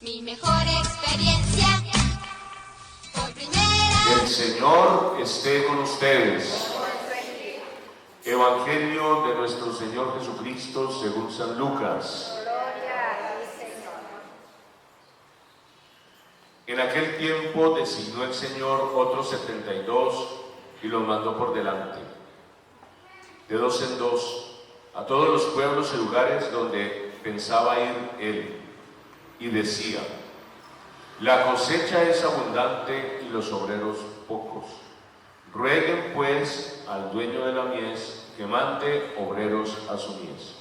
Mi mejor experiencia por primera. El Señor esté con ustedes. Evangelio de nuestro Señor Jesucristo según San Lucas. Gloria a ti, Señor. En aquel tiempo designó el Señor otros 72 y los mandó por delante, de dos en dos, a todos los pueblos y lugares donde pensaba ir él. Y decía: la cosecha es abundante y los obreros pocos. Rueguen pues al dueño de la mies que mande obreros a su mies.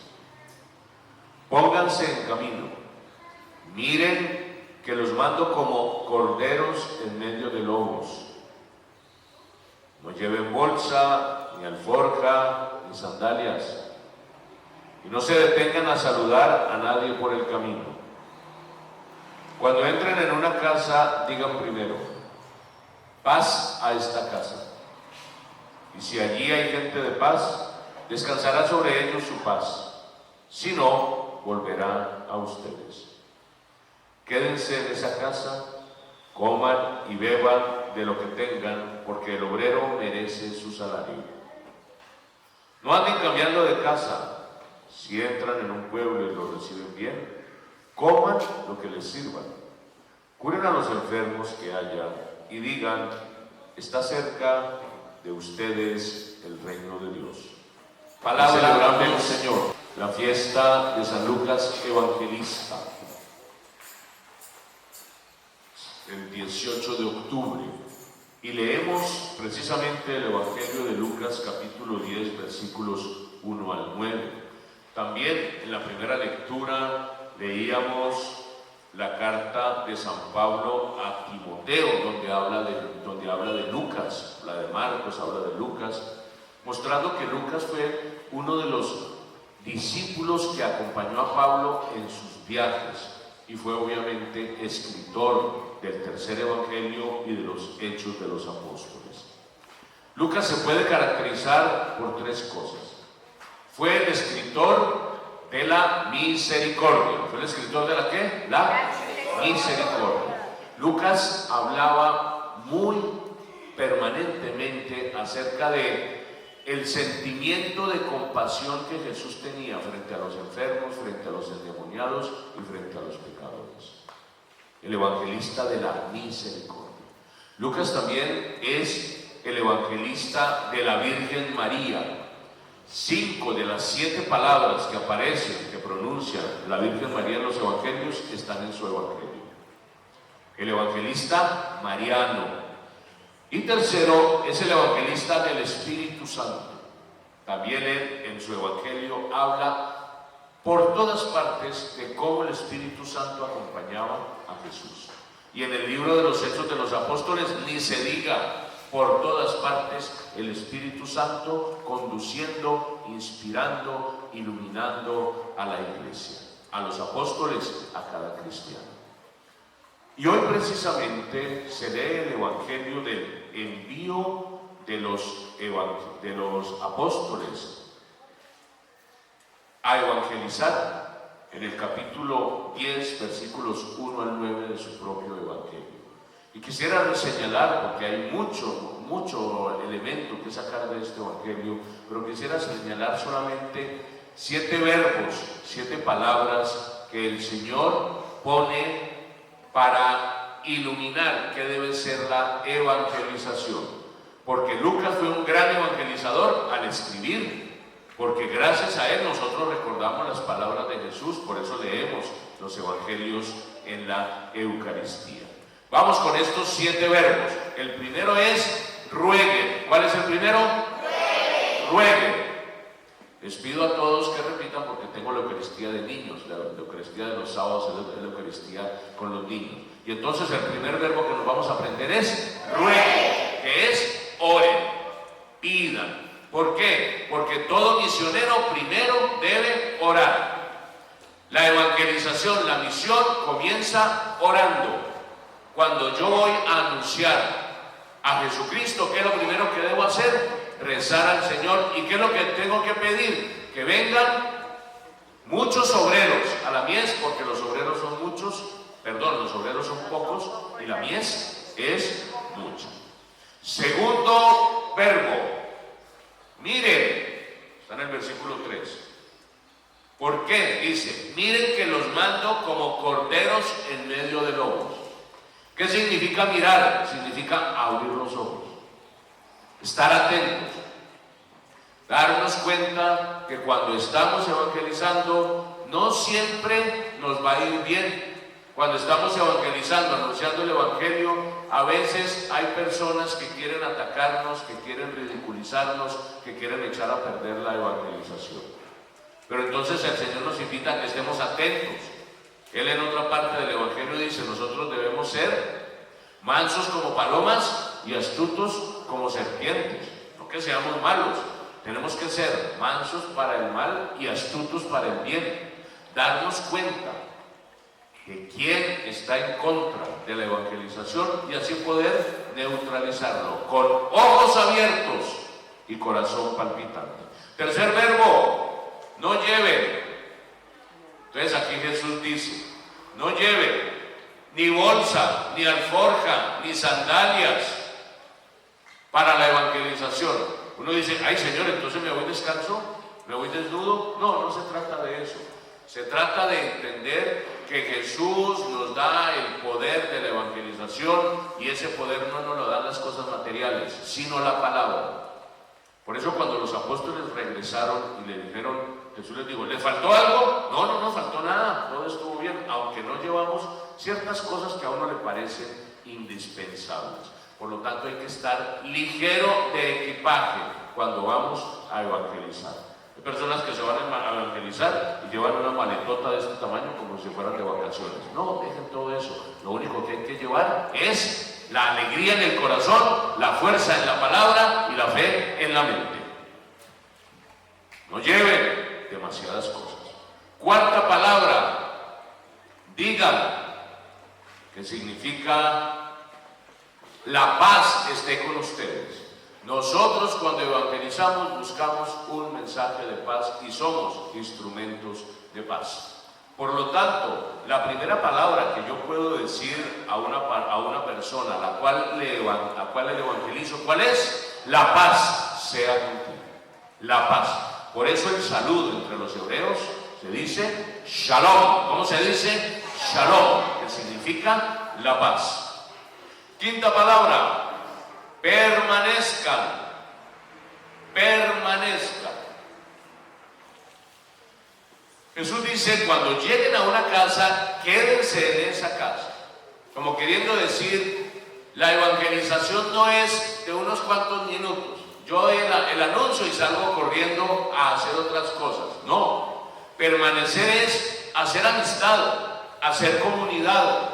Pónganse en camino, miren que los mando como corderos en medio de lobos. No lleven bolsa, ni alforja, ni sandalias, y no se detengan a saludar a nadie por el camino. Cuando entren en una casa, digan primero: paz a esta casa. Y si allí hay gente de paz, descansará sobre ellos su paz. Si no, volverá a ustedes. Quédense en esa casa, coman y beban de lo que tengan, porque el obrero merece su salario. No anden cambiando de casa. Si entran en un pueblo y lo reciben bien, coman lo que les sirvan, curen a los enfermos que haya y digan: está cerca de ustedes el reino de Dios. Palabra del Señor. La fiesta de San Lucas Evangelista, el 18 de octubre, y leemos precisamente el Evangelio de Lucas capítulo 10 versículos 1 al 9. También en la primera lectura leíamos la carta de San Pablo a Timoteo, donde habla de Lucas. La de Marcos habla de Lucas, mostrando que Lucas fue uno de los discípulos que acompañó a Pablo en sus viajes y fue obviamente escritor del tercer evangelio y de los hechos de los apóstoles. Lucas se puede caracterizar por tres cosas. Fue el escritor de la misericordia. ¿Fue el escritor de la qué? La misericordia. Lucas hablaba muy permanentemente acerca de el sentimiento de compasión que Jesús tenía frente a los enfermos, frente a los endemoniados y frente a los pecadores. El evangelista de la misericordia. Lucas también es el evangelista de la Virgen María. 5 de las 7 palabras que aparecen, que pronuncia la Virgen María en los evangelios, están en su evangelio. El evangelista mariano. Y tercero, es el evangelista del Espíritu Santo. También él en su evangelio habla por todas partes de cómo el Espíritu Santo acompañaba a Jesús. Y en el libro de los Hechos de los Apóstoles ni se diga, por todas partes el Espíritu Santo conduciendo, inspirando, iluminando a la iglesia, a los apóstoles, a cada cristiano. Y hoy precisamente se lee el evangelio del envío de los apóstoles a evangelizar, en el capítulo 10 versículos 1 al 9 de su propio evangelio. Y quisiera señalar, porque hay mucho elemento que sacar de este evangelio, pero quisiera señalar solamente 7 verbos, 7 palabras que el Señor pone para iluminar qué debe ser la evangelización. Porque Lucas fue un gran evangelizador al escribir, porque gracias a él nosotros recordamos las palabras de Jesús, por eso leemos los evangelios en la Eucaristía. Vamos con estos 7 verbos. El primero es rueguen. ¿Cuál es el primero? Rueguen. Les pido a todos que repitan, porque tengo la Eucaristía de niños. La Eucaristía de los sábados es la Eucaristía con los niños. Y entonces el primer verbo que nos vamos a aprender es rueguen, que es oren, pidan. ¿Por qué? Porque todo misionero primero debe orar. La evangelización, la misión comienza orando. Cuando yo voy a anunciar a Jesucristo, ¿qué es lo primero que debo hacer? Rezar al Señor. ¿Y qué es lo que tengo que pedir? Que vengan muchos obreros a la mies, porque los obreros son muchos, los obreros son pocos y la mies es mucha. Segundo verbo, miren, está en el versículo 3. ¿Por qué? Dice, miren que los mando como corderos en medio de lobos. ¿Qué significa mirar? Significa abrir los ojos, estar atentos, darnos cuenta que cuando estamos evangelizando no siempre nos va a ir bien. Cuando estamos evangelizando, anunciando el evangelio, a veces hay personas que quieren atacarnos, que quieren ridiculizarnos, que quieren echar a perder la evangelización. Pero entonces el Señor nos invita a que estemos atentos. Él en otra parte del evangelio dice, nosotros debemos ser mansos como palomas y astutos como serpientes. No que seamos malos, tenemos que ser mansos para el mal y astutos para el bien. Darnos cuenta de quién está en contra de la evangelización y así poder neutralizarlo con ojos abiertos y corazón palpitante. Tercer verbo, no lleven. Entonces aquí Jesús dice, no lleven ni bolsa, ni alforja, ni sandalias para la evangelización. Uno dice, ay Señor, entonces me voy descalzo, me voy desnudo. No, no se trata de eso. Se trata de entender que Jesús nos da el poder de la evangelización y ese poder no nos lo dan las cosas materiales, sino la palabra. Por eso cuando los apóstoles regresaron y le dijeron, Jesús les dijo, ¿le faltó algo? No, no faltó nada, todo estuvo bien, aunque no llevamos ciertas cosas que a uno le parecen indispensables. Por lo tanto hay que estar ligero de equipaje cuando vamos a evangelizar. Hay personas que se van a evangelizar y llevan una maletota de este tamaño como si fueran de vacaciones. No, dejen todo eso. Lo único que hay que llevar es la alegría en el corazón, la fuerza en la palabra y la fe en la mente. No lleven demasiadas cosas. Cuarta palabra, digan, que significa la paz esté con ustedes. Nosotros cuando evangelizamos buscamos un mensaje de paz y somos instrumentos de paz. Por lo tanto, la primera palabra que yo puedo decir a una persona a la cual le evangelizo, ¿cuál es? La paz sea contigo. La paz. Por eso el saludo entre los hebreos se dice Shalom. ¿Cómo se dice? Shalom, que significa la paz. Quinta palabra. Permanezcan, permanezcan. Jesús dice, cuando lleguen a una casa, quédense en esa casa. Como queriendo decir, la evangelización no es de unos cuantos minutos. Yo doy el anuncio y salgo corriendo a hacer otras cosas. No, permanecer es hacer amistad, hacer comunidad.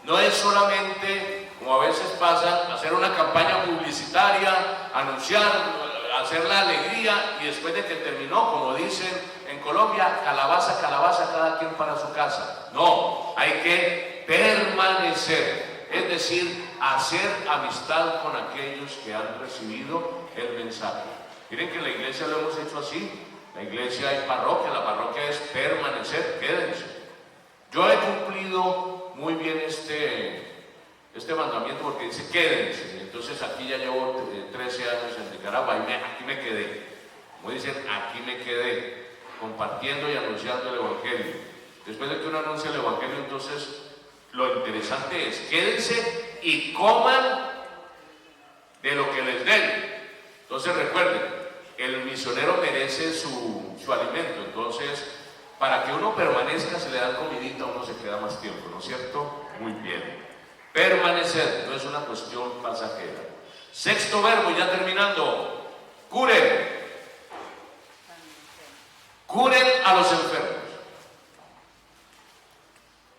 No es solamente, como a veces pasa, hacer una campaña publicitaria, anunciar, hacer la alegría y después de que terminó, como dicen en Colombia, calabaza, calabaza, cada quien para su casa. No, hay que permanecer, es decir, hacer amistad con aquellos que han recibido el mensaje. Miren que en la iglesia lo hemos hecho así. La iglesia hay parroquia, la parroquia es permanecer, quédense. Yo he cumplido muy bien este mandamiento porque dice quédense. Entonces aquí ya llevo 13 años en Nicaragua y aquí me quedé. Como dicen, aquí me quedé, compartiendo y anunciando el evangelio. Después de que uno anuncia el evangelio, entonces lo interesante es quédense y coman de lo que les den. Entonces recuerden, el misionero merece su alimento. Entonces, para que uno permanezca, se le da comidita, uno se queda más tiempo, ¿no es cierto? Muy bien. Permanecer, no es una cuestión pasajera. Sexto verbo, ya terminando. Curen. Curen a los enfermos.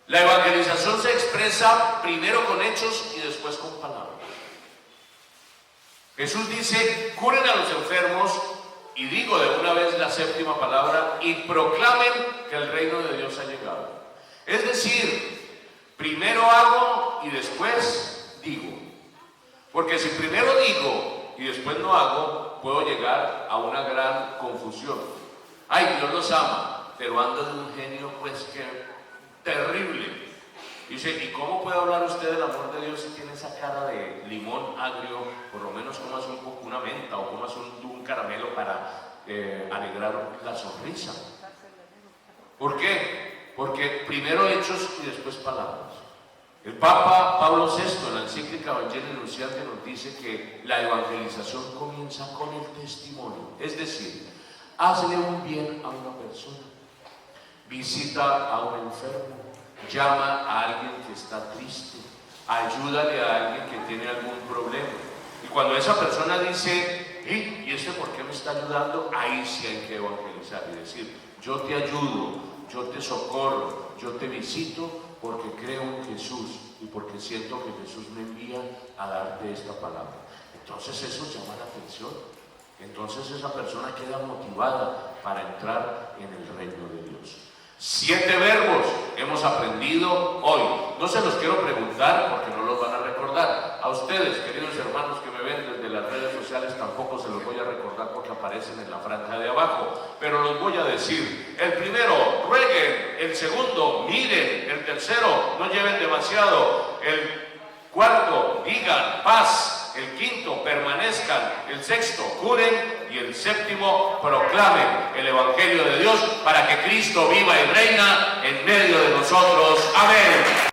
La evangelización se expresa primero con hechos y después con palabras. Jesús dice, curen a los enfermos, y digo de una vez la séptima palabra, y proclamen que el reino de Dios ha llegado. Es decir, primero hago y después digo. Porque si primero digo y después no hago, puedo llegar a una gran confusión. Ay, Dios los ama, pero anda de un genio pues que terrible. Dice, ¿y cómo puede hablar usted del amor de Dios si tiene esa cara de limón agrio? Por lo menos comas un poco una menta o comas un caramelo para alegrar la sonrisa. ¿Por qué? Porque primero hechos y después palabras. El Papa Pablo VI en la encíclica Evangelii Nuntiandi nos dice que la evangelización comienza con el testimonio, es decir, hazle un bien a una persona, visita a un enfermo, llama a alguien que está triste, ayúdale a alguien que tiene algún problema. Y cuando esa persona dice, ¿y este por qué me está ayudando? Ahí sí hay que evangelizar y decir, yo te ayudo, yo te socorro, yo te visito porque creo en Jesús y porque siento que Jesús me envía a darte esta palabra. Entonces eso llama la atención. Entonces esa persona queda motivada para entrar en el reino de Dios. 7 verbos hemos aprendido hoy. No se los quiero preguntar porque no los van a recordar. A ustedes, queridos hermanos que me ven desde las redes sociales, tampoco se los voy a recordar porque aparecen en la franja de abajo. Pero los voy a decir. El primero, rueguen. El segundo, miren. El tercero, no lleven demasiado. El cuarto, digan paz. El quinto, permanezcan. El sexto, curen. Y el séptimo, proclamen el Evangelio de Dios para que Cristo viva y reina en medio de nosotros. Amén.